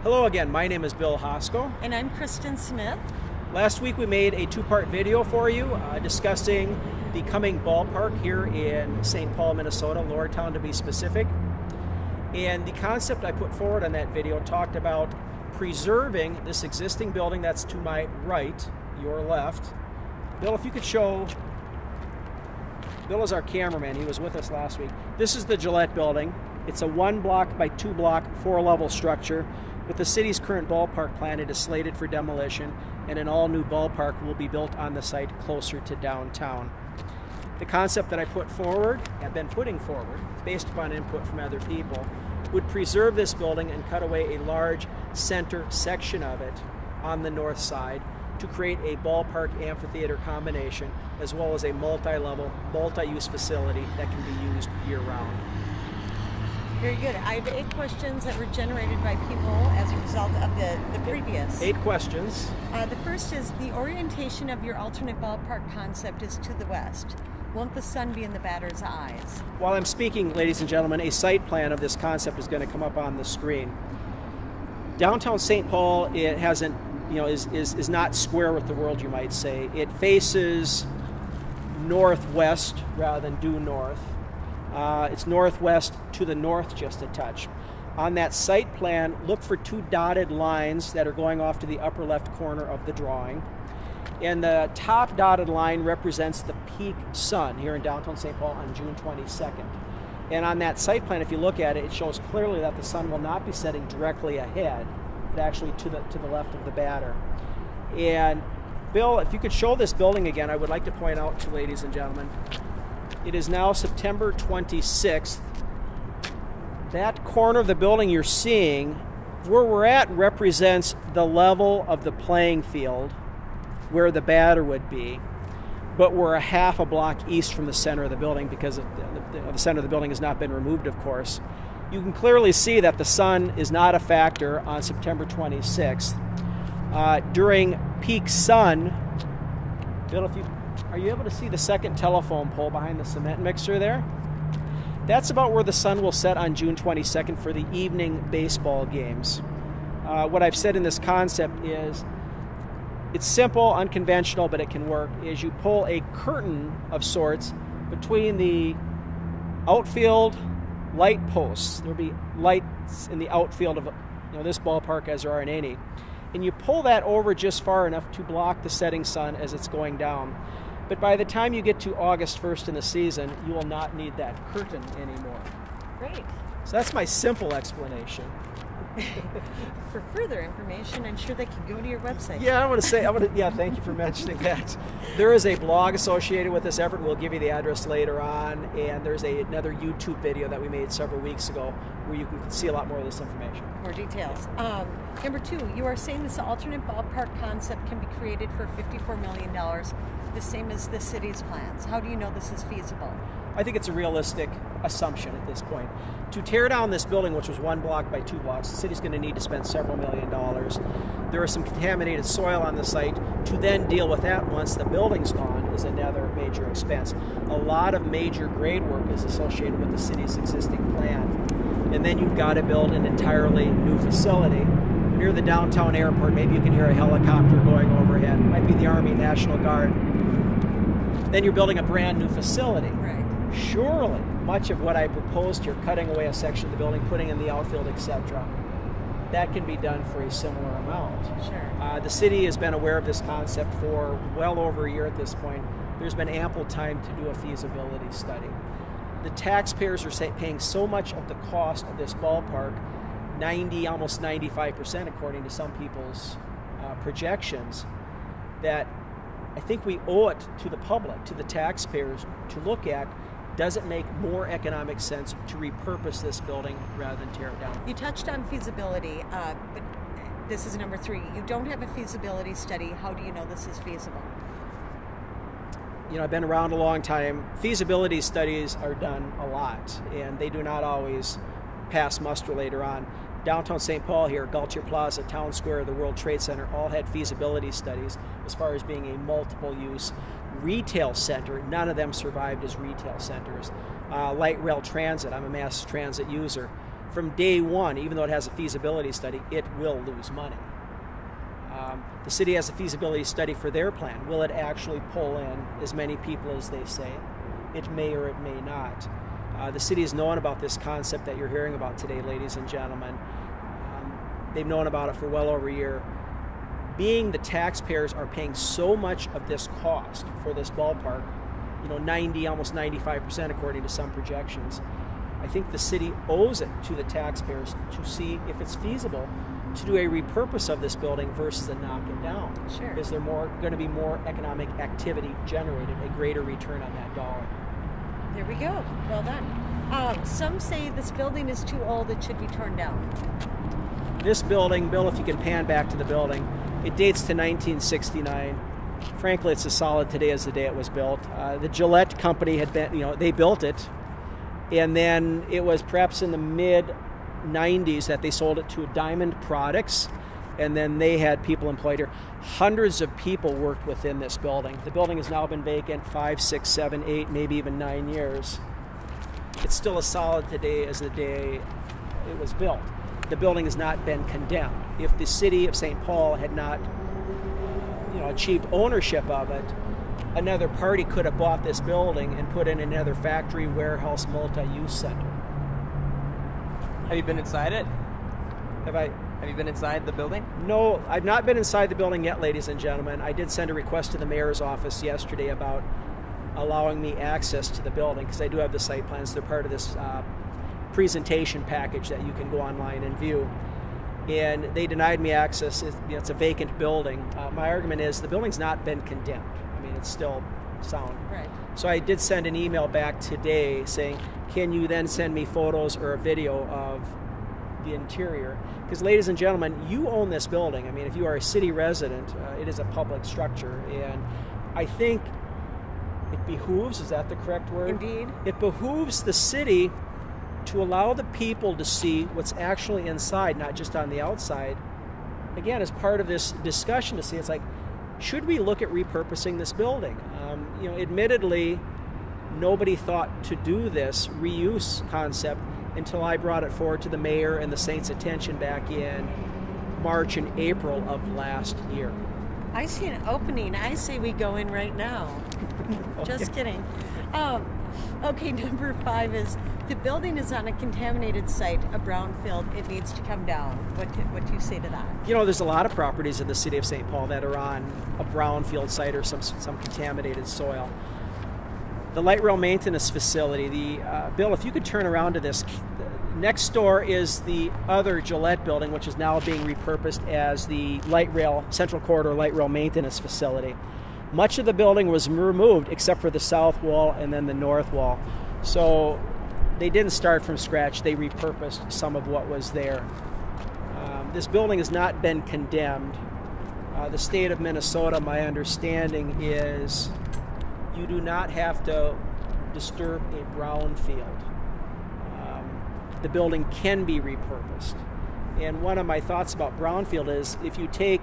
Hello again, my name is Bill Hosko. And I'm Kristen Smith. Last week we made a two-part video for you discussing the coming ballpark here in Saint Paul, Minnesota, Lowertown to be specific. And the concept I put forward on that video talked about preserving this existing building that's to my right, your left. Bill, if you could show, Bill is our cameraman, he was with us last week. This is the Gillette building. It's a 1 block by 2 block, 4-level structure. With the city's current ballpark plan, it is slated for demolition, and an all-new ballpark will be built on the site closer to downtown. The concept that I put forward, have been putting forward, based upon input from other people, would preserve this building and cut away a large center section of it on the north side to create a ballpark amphitheater combination, as well as a multi-level, multi-use facility that can be used year-round. Very good. I have 8 questions that were generated by people as a result of the previous. 8 questions. The first is, the orientation of your alternate ballpark concept is to the west. Won't the sun be in the batter's eyes? While I'm speaking, ladies and gentlemen, a site plan of this concept is going to come up on the screen. Downtown Saint Paul, it hasn't, is not square with the world, you might say. It faces northwest rather than due north. It's northwest to the north just a touch. On that site plan, look for 2 dotted lines that are going off to the upper left corner of the drawing. And the top dotted line represents the peak sun here in downtown Saint Paul on June 22nd. And on that site plan, if you look at it, it shows clearly that the sun will not be setting directly ahead, but actually to the left of the batter. And Bill, if you could show this building again, I would like to point out to ladies and gentlemen, it is now September 26th. That corner of the building you're seeing, where we're at, represents the level of the playing field where the batter would be. But we're a half a block east from the center of the building because the center of the building has not been removed, of course. You can clearly see that the sun is not a factor on September 26th. During peak sun, Bill, are you able to see the second telephone pole behind the cement mixer there? That's about where the sun will set on June 22nd for the evening baseball games. What I've said in this concept is, it's simple, unconventional, but it can work, is you pull a curtain of sorts between the outfield light posts. There'll be lights in the outfield of this ballpark as there are in any. And you pull that over just far enough to block the setting sun as it's going down. But by the time you get to August 1st in the season, you will not need that curtain anymore. Great. So that's my simple explanation. For further information, I'm sure they can go to your website. Yeah, thank you for mentioning that. There is a blog associated with this effort. We'll give you the address later on. And there's another YouTube video that we made several weeks ago where you can see a lot more of this information. More details. Number 2, you are saying this alternate ballpark concept can be created for $54 million, the same as the city's plans. How do you know this is feasible? I think it's a realistic assumption at this point. To tear down this building, which was 1 block by 2 blocks, the city's going to need to spend several $millions. There is some contaminated soil on the site. To then deal with that once the building's gone is another major expense. A lot of major grade work is associated with the city's existing plan. And then you've got to build an entirely new facility. Near the downtown airport, maybe you can hear a helicopter going overhead. It might be the Army National Guard. Then you're building a brand new facility. Right. Surely, much of what I proposed here, cutting away a section of the building, putting in the outfield, etc., that can be done for a similar amount. Sure. The city has been aware of this concept for well over a year at this point. There's been ample time to do a feasibility study. The taxpayers are paying so much of the cost of this ballpark, almost 95% according to some people's projections, that I think we owe it to the public, to the taxpayers, to look at, does it make more economic sense to repurpose this building rather than tear it down? You touched on feasibility, but this is number 3. You don't have a feasibility study. How do you know this is feasible? I've been around a long time. Feasibility studies are done a lot, and they do not always pass muster later on. Downtown Saint Paul here, Gaultier Plaza, Town Square, the World Trade Center, all had feasibility studies as far as being a multiple-use retail center. None of them survived as retail centers. Light rail transit, I'm a mass transit user. from day one, even though it has a feasibility study, it will lose money. The city has a feasibility study for their plan. Will it actually pull in as many people as they say? It may or it may not. The city has known about this concept that you're hearing about today, ladies and gentlemen. They've known about it for well over a year. Being the taxpayers are paying so much of this cost for this ballpark, 90, almost 95% according to some projections, I think the city owes it to the taxpayers to see if it's feasible to do a repurpose of this building versus a knock it down. Sure. Is there going to be more economic activity generated, a greater return on that dollar? There we go. Well done. Some say this building is too old, it should be torn down. This building, Bill, if you can pan back to the building, it dates to 1969. Frankly, it's as solid today as the day it was built. The Gillette company had been, they built it, and then it was perhaps in the mid-90s that they sold it to Diamond Products, and then they had people employed here. Hundreds of people worked within this building. The building has now been vacant 5, 6, 7, 8, maybe even 9 years. It's still as solid today as the day it was built. The building has not been condemned. If the city of Saint Paul had not achieved ownership of it, another party could have bought this building and put in another factory, warehouse, multi-use center. Have you been inside it? Have you been inside the building? No, I've not been inside the building yet, ladies and gentlemen. I did send a request to the mayor's office yesterday about allowing me access to the building because I do have the site plans. They're part of this presentation package that you can go online and view. And they denied me access. It's a vacant building. My argument is the building's not been condemned. I mean, it's still sound. Right. So I did send an email back today saying, can you then send me photos or a video of the interior? Because, ladies and gentlemen, you own this building. I mean, if you are a city resident, it is a public structure. And I think it behooves, is that the correct word? Indeed. It behooves the city to allow the people to see what's actually inside, not just on the outside. Again, as part of this discussion to see, it's like, should we look at repurposing this building? Admittedly, nobody thought to do this reuse concept until I brought it forward to the mayor and the Saints' attention back in March and April of last year. I see an opening. I say we go in right now. Just kidding. Okay, number 5 is the building is on a contaminated site, a brownfield. It needs to come down. What do you say to that? There's a lot of properties in the city of St. Paul that are on a brownfield site or some contaminated soil. The light rail maintenance facility, Bill, if you could turn around to this, next door is the other Gillette building, which is now being repurposed as the Central Corridor light rail maintenance facility. Much of the building was removed except for the south wall and then the north wall. So they didn't start from scratch. They repurposed some of what was there. This building has not been condemned. The state of Minnesota, my understanding is you do not have to disturb a brownfield. The building can be repurposed. And one of my thoughts about brownfield is if you take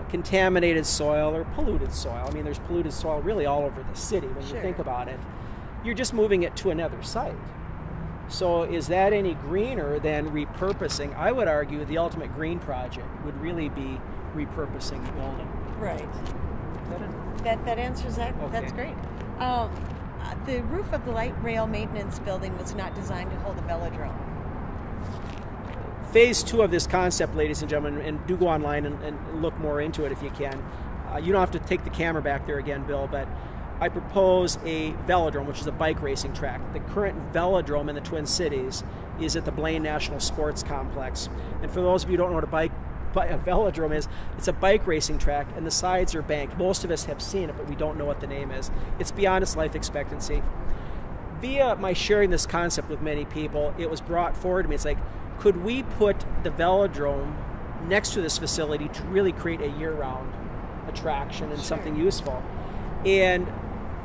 contaminated soil or polluted soil, I mean, there's polluted soil really all over the city when you think about it, you're just moving it to another site. So is that any greener than repurposing? I would argue the ultimate green project would really be repurposing the building. Right. That answers that. Okay. That's great. The roof of the light rail maintenance building was not designed to hold a velodrome. Phase 2 of this concept, ladies and gentlemen, and do go online and look more into it if you can. You don't have to take the camera back there again, Bill, but I propose a velodrome, which is a bike racing track. The current velodrome in the Twin Cities is at the Blaine National Sports Complex. And for those of you who don't know what a velodrome is, it's a bike racing track, and the sides are banked. Most of us have seen it, but we don't know what the name is. It's beyond its life expectancy. Via my sharing this concept with many people, it was brought forward to me. It's like, could we put the velodrome next to this facility to really create a year-round attraction and something useful? And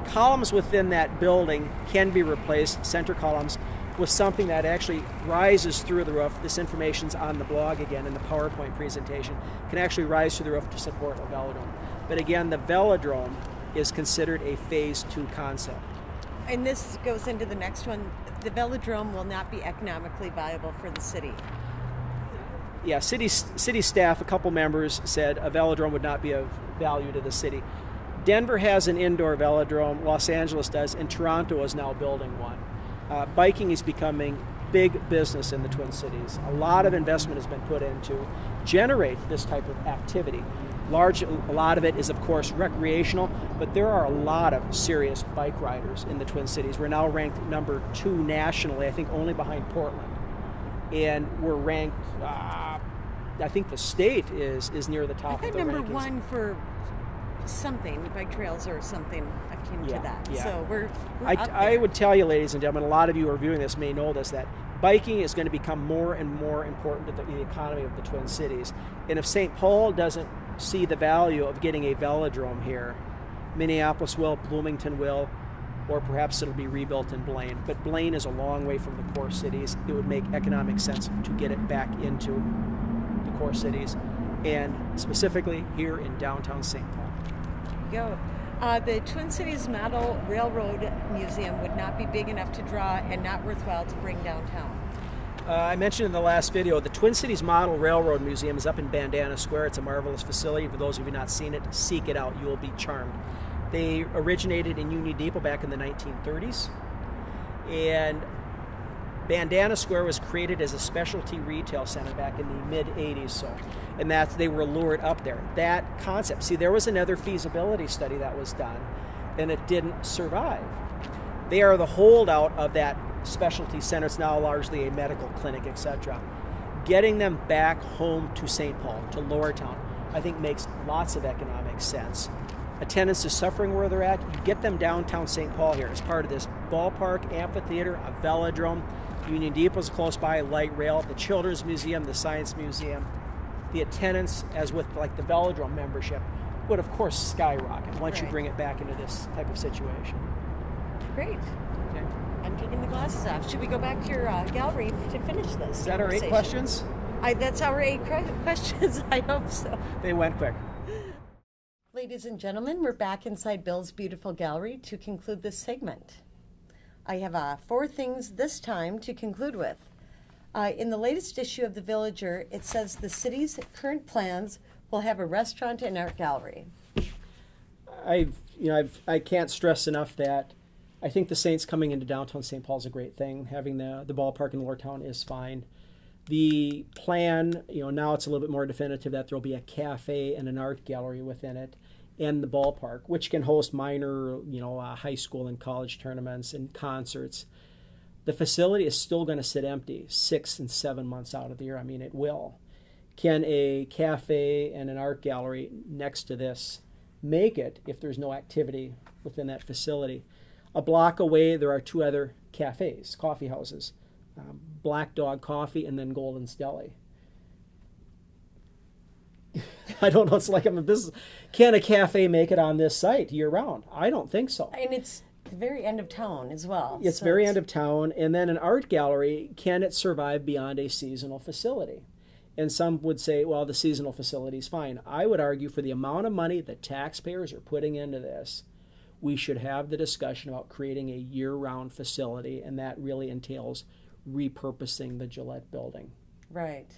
columns within that building can be replaced, center columns, with something that actually rises through the roof. This information's on the blog again in the PowerPoint presentation. Can actually rise through the roof to support a velodrome. But again, the velodrome is considered a phase 2 concept. And this goes into the next one. the velodrome will not be economically viable for the city. Yeah, city staff, a couple members said a velodrome would not be of value to the city. Denver has an indoor velodrome, Los Angeles does, and Toronto is now building one. Biking is becoming big business in the Twin Cities. A lot of investment has been put in to generate this type of activity. A lot of it is, of course, recreational, but there are a lot of serious bike riders in the Twin Cities. We're now ranked number 2 nationally, I think only behind Portland. And we're ranked, I think the state is near the top of the number rankings. 1 for something, bike trails or something akin to that. Yeah. So we're I would tell you, ladies and gentlemen, a lot of you who are viewing this may know this, that biking is going to become more and more important to the economy of the Twin Cities. And if St. Paul doesn't see the value of getting a velodrome here, Minneapolis will, Bloomington will, or perhaps it'll be rebuilt in Blaine. But Blaine is a long way from the core cities. It would make economic sense to get it back into the core cities, and specifically here in downtown St. Paul. Go. The Twin Cities Model Railroad Museum would not be big enough to draw and not worthwhile to bring downtown. I mentioned in the last video, the Twin Cities Model Railroad Museum is up in Bandana Square. It's a marvelous facility. For those of you who have not seen it, seek it out. You will be charmed. They originated in Union Depot back in the 1930s. And Bandana Square was created as a specialty retail center back in the mid-80s. And they were lured up there. That concept, see, there was another feasibility study that was done, and it didn't survive. They are the holdout of that specialty center. It's now largely a medical clinic, etc. Getting them back home to St. Paul, to Lowertown, I think makes lots of economic sense. Attendance is suffering where they're at. You get them downtown St. Paul here as part of this ballpark, amphitheater, a velodrome. Union Depot is close by, light rail, the Children's Museum, the Science Museum. The attendance, as with like the velodrome membership, would of course skyrocket once you bring it back into this type of situation. Great. Okay. I'm taking the glasses off. Should we go back to your gallery to finish this? Is that our 8 questions? That's our 8 questions. I hope so. They went quick. Ladies and gentlemen, we're back inside Bill's beautiful gallery to conclude this segment. I have 4 things this time to conclude with. In the latest issue of The Villager, it says the city's current plans will have a restaurant and art gallery. I can't stress enough that I think the Saints coming into downtown St. Paul is a great thing. Having the ballpark in Lowertown is fine. The plan, now it's a little bit more definitive that there will be a cafe and an art gallery within it, and the ballpark, which can host minor, high school and college tournaments and concerts. The facility is still going to sit empty 6 and 7 months out of the year. I mean, it will. Can a cafe and an art gallery next to this make it if there's no activity within that facility? A block away, there are 2 other cafes, coffee houses, Black Dog Coffee and then Golden's Deli. I don't know. It's like I'm a business. Can a cafe make it on this site year-round? I don't think so. And it's the very end of town as well. It's very end of town. And then an art gallery, can it survive beyond a seasonal facility? And some would say, well, the seasonal facility is fine. I would argue for the amount of money that taxpayers are putting into this, we should have the discussion about creating a year-round facility, and that really entails repurposing the Gillette building. Right.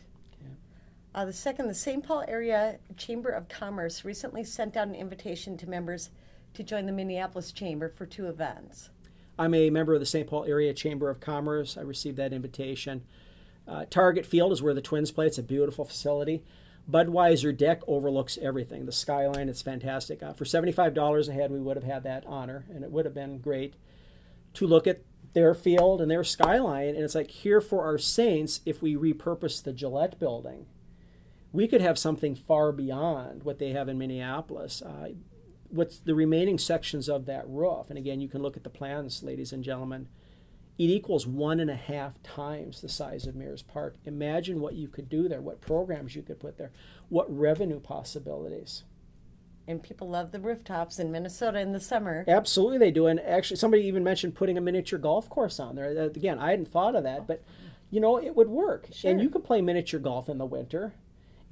The second, the St. Paul Area Chamber of Commerce recently sent out an invitation to members to join the Minneapolis Chamber for 2 events. I'm a member of the St. Paul Area Chamber of Commerce. I received that invitation. Target Field is where the Twins play. It's a beautiful facility. Budweiser Deck overlooks everything. The skyline, it's fantastic. For $75 a head, we would have had that honor, and it would have been great to look at their field and their skyline. And it's like, here for our Saints, if we repurpose the Gillette building, we could have something far beyond what they have in Minneapolis. What's the remaining sections of that roof? And again, you can look at the plans, ladies and gentlemen. It equals 1.5 times the size of Mears Park. Imagine what you could do there, what programs you could put there, what revenue possibilities. And people love the rooftops in Minnesota in the summer. Absolutely they do. And actually, somebody even mentioned putting a miniature golf course on there. Again, I hadn't thought of that, but, it would work. Sure. And you can play miniature golf in the winter.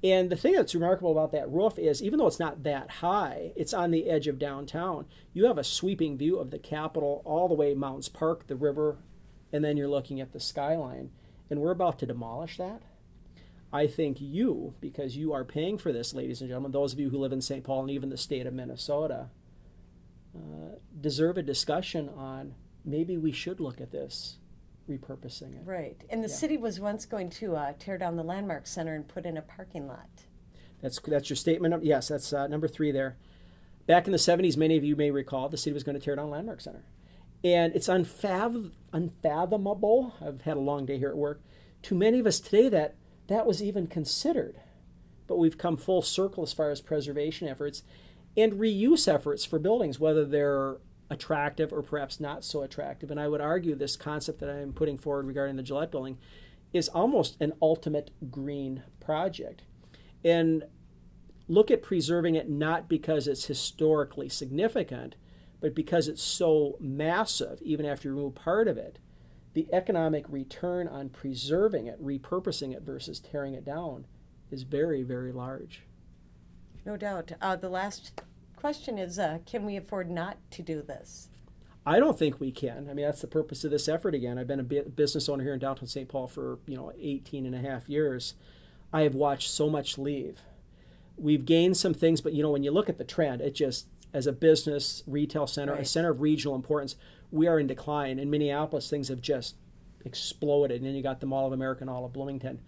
And the thing that's remarkable about that roof is, even though it's not that high, it's on the edge of downtown. You have a sweeping view of the Capitol all the way Mountains Park, the river, and then you're looking at the skyline, and we're about to demolish that. I think you, because you are paying for this, ladies and gentlemen, those of you who live in St. Paul and even the state of Minnesota, deserve a discussion on maybe we should look at this, repurposing it. Right. And the city was once going to tear down the Landmark Center and put in a parking lot. That's your statement. Yes, that's number 3 there. Back in the 70s, many of you may recall, the city was going to tear down Landmark Center. And it's unfathomable, I've had a long day here at work, to many of us today that was even considered. But we've come full circle as far as preservation efforts and reuse efforts for buildings, whether they're attractive or perhaps not so attractive. And I would argue this concept that I'm putting forward regarding the Gillette building is almost an ultimate green project. And look at preserving it not because it's historically significant, but because it's so massive, even after you remove part of it. The economic return on preserving it, repurposing it versus tearing it down is very, very large. No doubt. The last question is, can we afford not to do this? I don't think we can. I mean, that's the purpose of this effort again. I've been a business owner here in downtown St. Paul for 18 and a half years. I have watched so much leave. We've gained some things, but when you look at the trend, it just, as a business, retail center, a center of regional importance, we are in decline. In Minneapolis, things have just exploded. And then you got the Mall of America and all of Bloomington.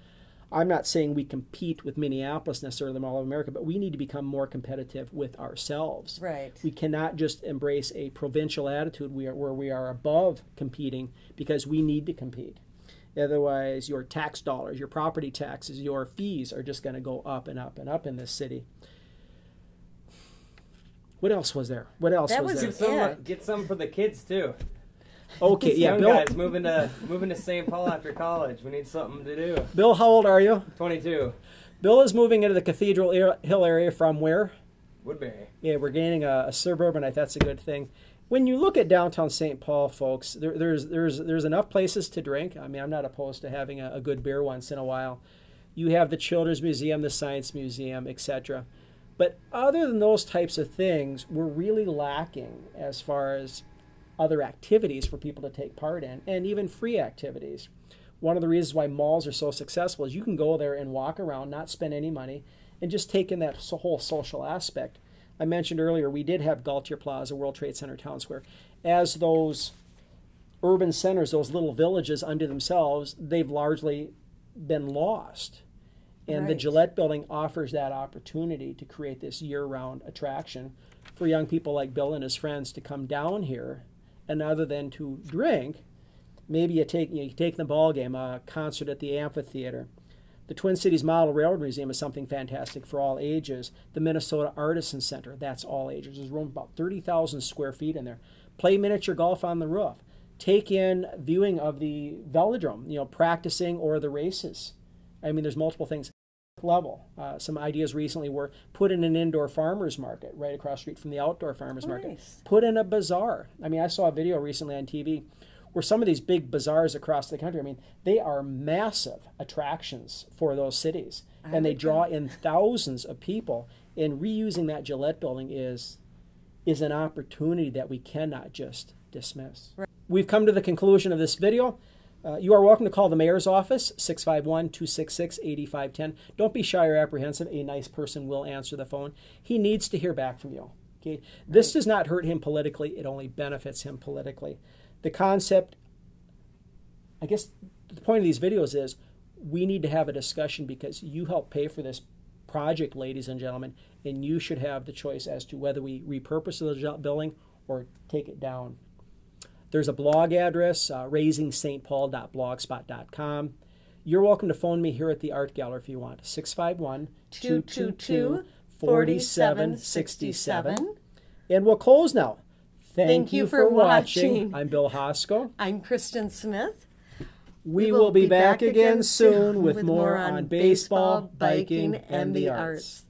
I'm not saying we compete with Minneapolis necessarily, the Mall of America, but we need to become more competitive with ourselves. Right. We cannot just embrace a provincial attitude where we are above competing because we need to compete. Otherwise, your tax dollars, your property taxes, your fees are just going to go up and up and up in this city. What else was there? What else was there? Get some for the kids too. Okay, yeah, young Bill. Guys moving to St. Paul after college. We need something to do. Bill, how old are you? 22. Bill is moving into the Cathedral Hill area from where? Woodbury. Yeah, we're gaining a suburbanite. That's a good thing. When you look at downtown St. Paul, folks, there's enough places to drink. I mean, I'm not opposed to having a good beer once in a while. You have the Children's Museum, the Science Museum, etc. But other than those types of things, we're really lacking as far as other activities for people to take part in, and even free activities. One of the reasons why malls are so successful is you can go there and walk around, not spend any money, and just take in that whole social aspect. I mentioned earlier, we did have Gaultier Plaza, World Trade Center, Town Square. As those urban centers, those little villages unto themselves, they've largely been lost. And the Gillette building offers that opportunity to create this year-round attraction for young people like Bill and his friends to come down here, and other than to drink, maybe you take the ball game, a concert at the amphitheater. The Twin Cities Model Railroad Museum is something fantastic for all ages. The Minnesota Artisan Center, that's all ages. There's room about 30,000 square feet in there. Play miniature golf on the roof. Take in viewing of the velodrome, practicing or the races. I mean, there's multiple things. Level. Some ideas recently were put in an indoor farmers market right across the street from the outdoor farmers market. Nice. Put in a bazaar. I mean, I saw a video recently on TV where some of these big bazaars across the country, I mean, they are massive attractions for those cities. And they draw in thousands of people. And reusing that Gillette building is an opportunity that we cannot just dismiss. Right. We've come to the conclusion of this video. You are welcome to call the mayor's office, 651-266-8510. Don't be shy or apprehensive. A nice person will answer the phone. He needs to hear back from you. Okay? This does not hurt him politically. It only benefits him politically. The concept, I guess the point of these videos is we need to have a discussion because you help pay for this project, ladies and gentlemen, and you should have the choice as to whether we repurpose the building or take it down. There's a blog address, raisingstpaul.blogspot.com. You're welcome to phone me here at the Art Gallery if you want. 651-222-4767. And we'll close now. Thank you for watching. I'm Bill Hosko. I'm Kristen Smith. We will be back again soon with more on baseball, biking, and the arts.